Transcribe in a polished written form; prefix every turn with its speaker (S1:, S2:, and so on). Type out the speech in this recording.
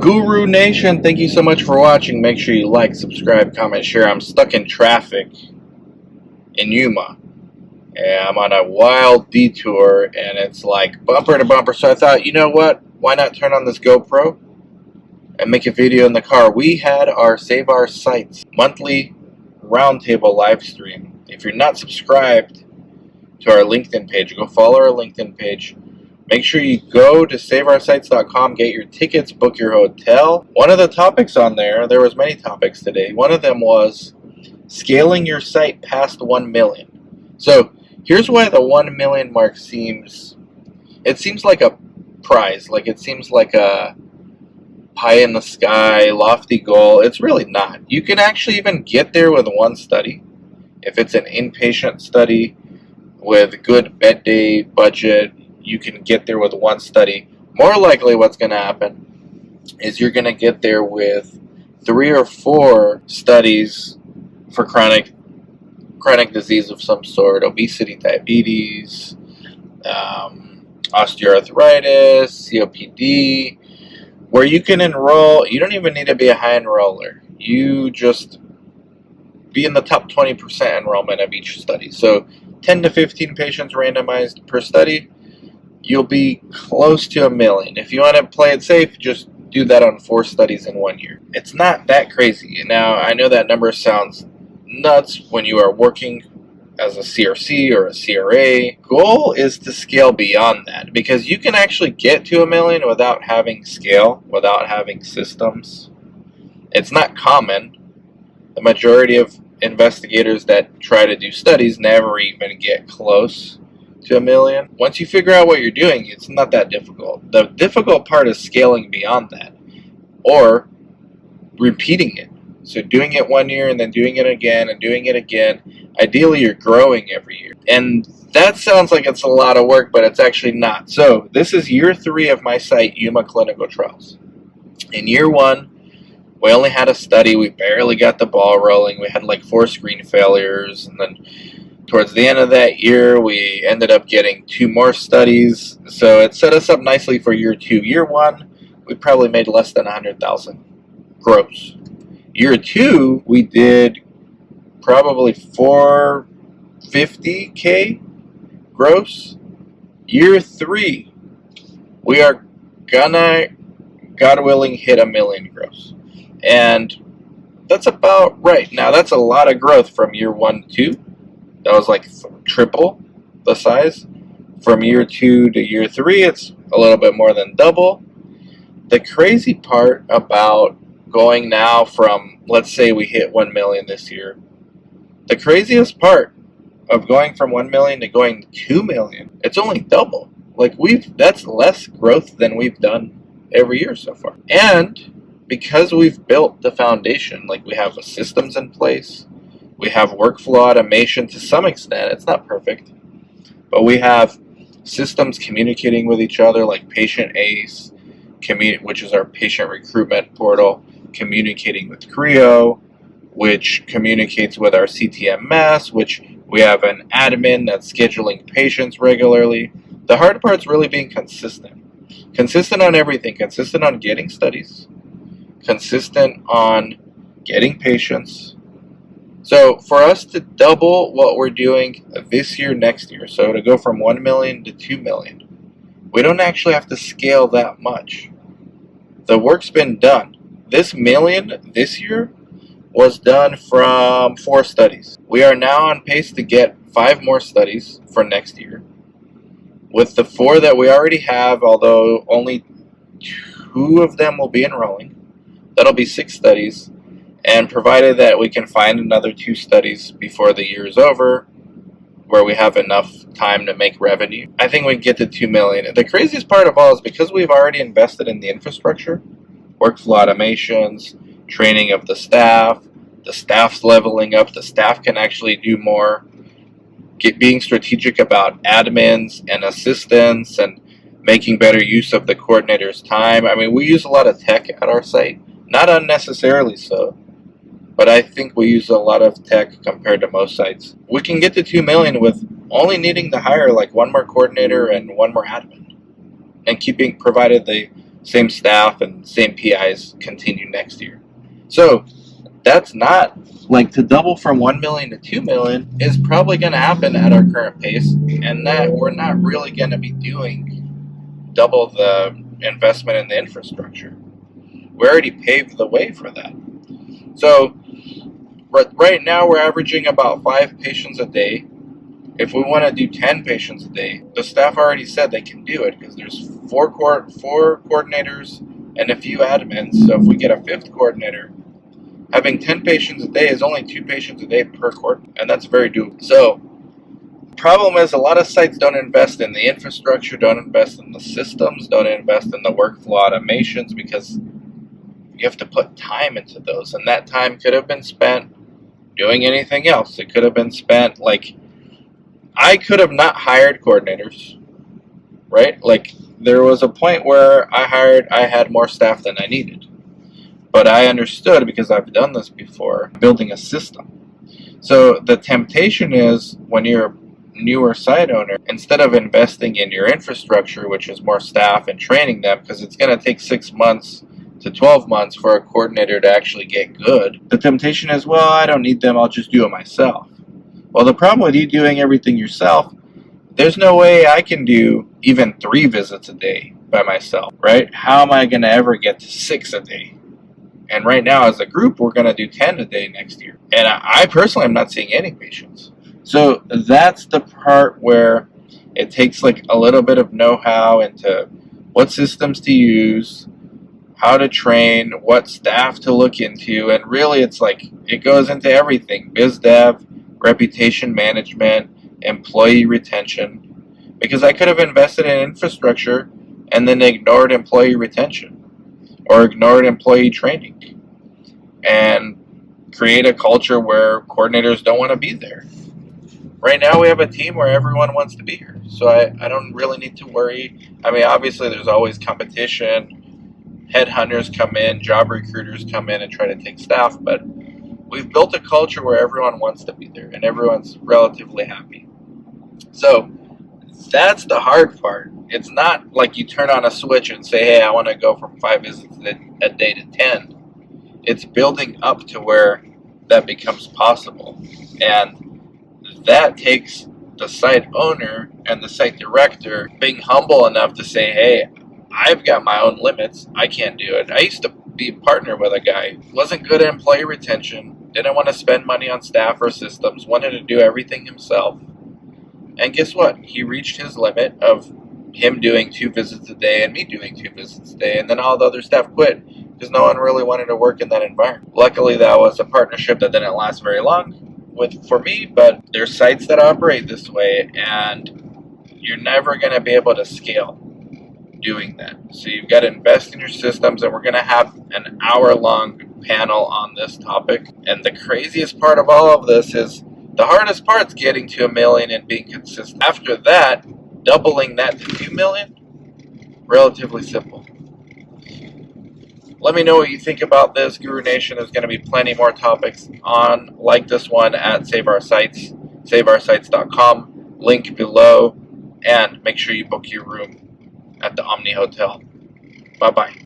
S1: Guru Nation, thank you so much for watching. Make sure you like, subscribe, comment, share. I'm stuck in traffic in Yuma. And I'm on a wild detour, and it's like bumper to bumper. So I thought, you know what? Why not turn on this GoPro and make a video in the car? We had our Save Our Sites monthly roundtable live stream. If you're not subscribed to our LinkedIn page, go follow our LinkedIn page. Make sure you go to saveoursites.com, get your tickets, book your hotel. One of the topics on there was many topics today. One of them was scaling your site past 1 million. So here's why the 1 million mark seems like a prize. Like it seems like a pie in the sky, lofty goal. It's really not. You can actually even get there with one study. If it's an inpatient study with good bed day budget, you can get there with one study. More likely what's going to happen is you're going to get there with 3 or 4 studies for chronic disease of some sort, obesity, diabetes, osteoarthritis, COPD, where you can enroll. You don't even need to be a high enroller. You just be in the top 20% enrollment of each study. So 10 to 15 patients randomized per study. You'll be close to 1 million. If you want to play it safe, just do that on 4 studies in 1 year. It's not that crazy. Now, I know that number sounds nuts when you are working as a CRC or a CRA. Goal is to scale beyond that, because you can actually get to 1 million without having scale, without having systems. It's not common. The majority of investigators that try to do studies never even get close to 1 million. Once you figure out what you're doing, it's not that difficult. The difficult part is scaling beyond that, or repeating it. So doing it 1 year and then doing it again and doing it again. Ideally, you're growing every year. And that sounds like it's a lot of work, but it's actually not. So this is year 3 of my site, Yuma Clinical Trials. In year 1, we only had a study. We barely got the ball rolling. We had like 4 screen failures, and then towards the end of that year, we ended up getting 2 more studies. So it set us up nicely for year 2. Year 1, we probably made less than 100,000 gross. Year 2, we did probably 450K gross. Year 3, we are gonna, God willing, hit 1 million gross. And that's about right. Now, that's a lot of growth from year 1 to 2. That was like triple the size. From year 2 to year 3, it's a little bit more than double. The crazy part about going now from, let's say we hit 1 million this year, the craziest part of going from 1 million to going to 2 million, it's only double. Like that's less growth than we've done every year so far. And because we've built the foundation, like we have systems in place, we have workflow automation to some extent. It's not perfect, but we have systems communicating with each other, like Patient Ace, which is our patient recruitment portal, communicating with Creo, which communicates with our CTMS, which we have an admin that's scheduling patients regularly. The hard part's really being consistent. Consistent on everything. Consistent on getting studies. Consistent on getting patients. So for us to double what we're doing this year, next year, so to go from 1 million to 2 million, we don't actually have to scale that much. The work's been done. This million this year was done from 4 studies. We are now on pace to get 5 more studies for next year. With the 4 that we already have, although only 2 of them will be enrolling, that'll be 6 studies. And provided that we can find another 2 studies before the year is over, where we have enough time to make revenue, I think we can get to 2 million. The craziest part of all is because we've already invested in the infrastructure, workflow automations, training of the staff's leveling up, the staff can actually do more, being strategic about admins and assistants and making better use of the coordinator's time. I mean, we use a lot of tech at our site, not unnecessarily so. But I think we use a lot of tech compared to most sites. We can get to 2 million with only needing to hire like 1 more coordinator and 1 more admin, and provided the same staff and same PIs continue next year. So that's not like to double from 1 million to 2 million is probably going to happen at our current pace, and that we're not really going to be doing double the investment in the infrastructure. We already paved the way for that. So right now we're averaging about 5 patients a day. If we want to do 10 patients a day, the staff already said they can do it because there's four coordinators and a few admins. So if we get a 5th coordinator, having 10 patients a day is only 2 patients a day per coordinator, and that's very doable. So the problem is a lot of sites don't invest in the infrastructure, don't invest in the systems, don't invest in the workflow automations because you have to put time into those, and that time could have been spent doing anything else. It could have been spent, like, I could have not hired coordinators, right? Like, there was a point where I had more staff than I needed. But I understood, because I've done this before, building a system. So the temptation is, when you're a newer site owner, instead of investing in your infrastructure, which is more staff and training them, because it's going to take 6 months to 12 months for a coordinator to actually get good, the temptation is, well, I don't need them, I'll just do it myself. Well, the problem with you doing everything yourself, there's no way I can do even 3 visits a day by myself, right? How am I going to ever get to 6 a day? And right now, as a group, we're going to do 10 a day next year. And I personally am not seeing any patients. So that's the part where it takes like a little bit of know-how into what systems to use, how to train, what staff to look into. And really, it's like it goes into everything: biz dev, reputation management, employee retention. Because I could have invested in infrastructure and then ignored employee retention or ignored employee training and create a culture where coordinators don't want to be there. Right now we have a team where everyone wants to be here, so I don't really need to worry. I mean, obviously there's always competition. Headhunters come in, job recruiters come in and try to take staff, but we've built a culture where everyone wants to be there and everyone's relatively happy. So that's the hard part. It's not like you turn on a switch and say, hey, I want to go from 5 visits a day to 10. It's building up to where that becomes possible. And that takes the site owner and the site director being humble enough to say, hey, I've got my own limits. I can't do it. I used to be a partner with a guy, wasn't good at employee retention, didn't want to spend money on staff or systems, wanted to do everything himself. And guess what? He reached his limit of him doing 2 visits a day and me doing 2 visits a day, and then all the other staff quit because no one really wanted to work in that environment. Luckily, that was a partnership that didn't last very long for me, but there's sites that operate this way, and you're never going to be able to scale doing that. So you've got to invest in your systems, and we're going to have an hour-long panel on this topic. And the craziest part of all of this is the hardest part's getting to 1 million and being consistent. After that, doubling that to 2 million, relatively simple. Let me know what you think about this. Guru Nation, is going to be plenty more topics on like this one at Save Our Sites, saveoursites.com, link below, and make sure you book your room at the Omni Hotel. Bye-bye.